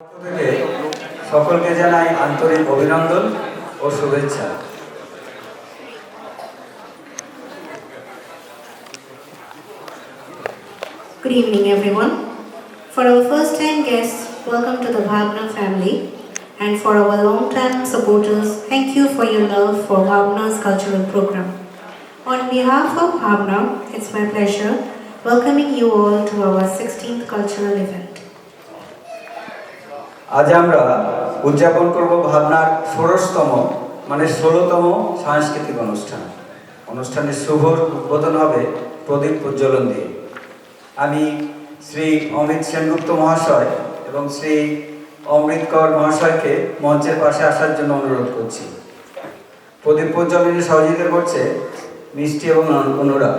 থেকে সকলকে জানাই আন্তরিক অভিনন্দন ও শুভেচ্ছা। Good evening, everyone. For our first-time guests, welcome to the Bhavna family. And for our long-time supporters, thank you for your love for Bhavna's cultural program. On behalf of Bhavna, it's my pleasure welcoming you all to our 16th cultural event. আজ আমরা উদযাপন করব ভাবনার 16তম মানে 16তম সাংস্কৃতিক অনুষ্ঠানের শুভ উদ্বোধন হবে প্রদীপ প্রজ্বলন দিয়ে। আমি শ্রী অমিত সেনগুপ্ত মহাশয় এবং শ্রী অমৃত কর মহাশয়কে মঞ্চের পাশে আসার জন্য অনুরোধ করছি। প্রদীপ প্রজ্বলনে সহযোগিতা করছে মিষ্টি এবং অনুরাগ।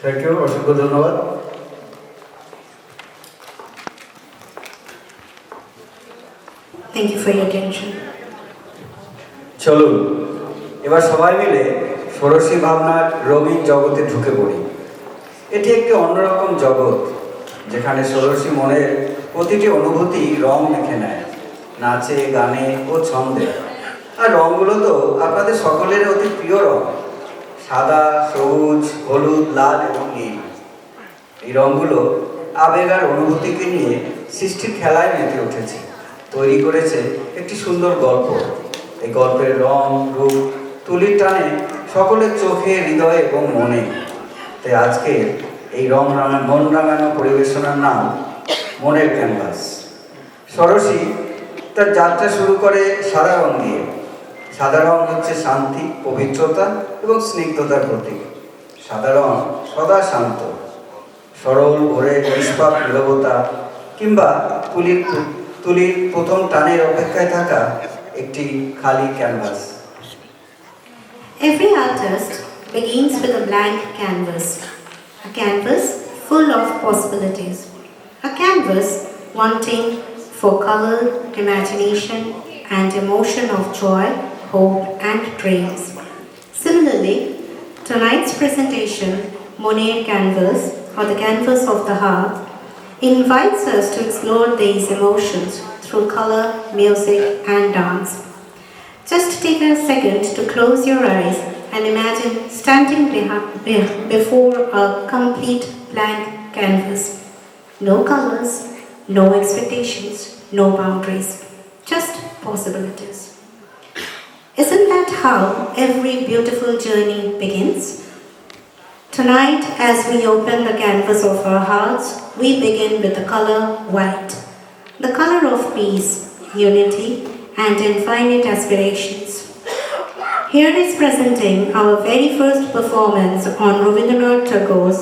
থ্যাংক ইউ, অসংখ্য ধন্যবাদ। Thank you for your attention. চলুন এবার সবাই মিলে ষোড়শী ভাবনার রঙিন জগতে ঢুকে পড়ি। এটি একটি অন্যরকম জগৎ যেখানে ষোড়শী মনের প্রতিটি অনুভূতি রং মেখে নেয়, নাচে, গানে ও ছন্দে। আর রঙগুলো তো আপনাদের সকলের অতি প্রিয় রং, সাদা, সবুজ, হলুদ, লাল এবং নীল। এই রঙগুলো আবেগ আর অনুভূতিকে নিয়ে সৃষ্টির খেলায় মেতে উঠেছে, তৈরি করেছে একটি সুন্দর গল্প। এই গল্পের রং রূপ তুলির টানে সকলের চোখে, হৃদয়ে এবং মনে। তাই আজকে এই মন রাঙানো পরিবেশনার নাম মনের ক্যানভাস। ষোড়শী তার যাত্রা শুরু করে সাদা রং দিয়ে। সাদা রং হচ্ছে শান্তি, পবিত্রতা এবং স্নিগ্ধতার প্রতীক। সাদা রং সদা শান্ত, সরল, ভোরে নিষ্পাপ নীরবতা কিংবা তুলির প্রথম টানের অপেক্ষায় থাকা একটি খালি canvas. Every artist begins with a blank canvas, a canvas full of possibilities, a canvas wanting for color, imagination, and emotion of joy, hope, and dreams. Similarly, tonight's presentation, Moner Canvas, or the Canvas of the Heart, invites us to explore these emotions through color, music, and dance. Just take a second to close your eyes and imagine standing before a complete blank canvas. No colors, no expectations, no boundaries, just possibilities. Isn't that how every beautiful journey begins? Tonight, as we open the canvas of our hearts, we begin with the color white, the color of peace, unity, and infinite aspirations. Here is presenting our very first performance on Rabindranath Tagore's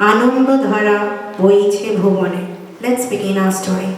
Ananda Dhara Boiche Bhuvane. Let's begin our story.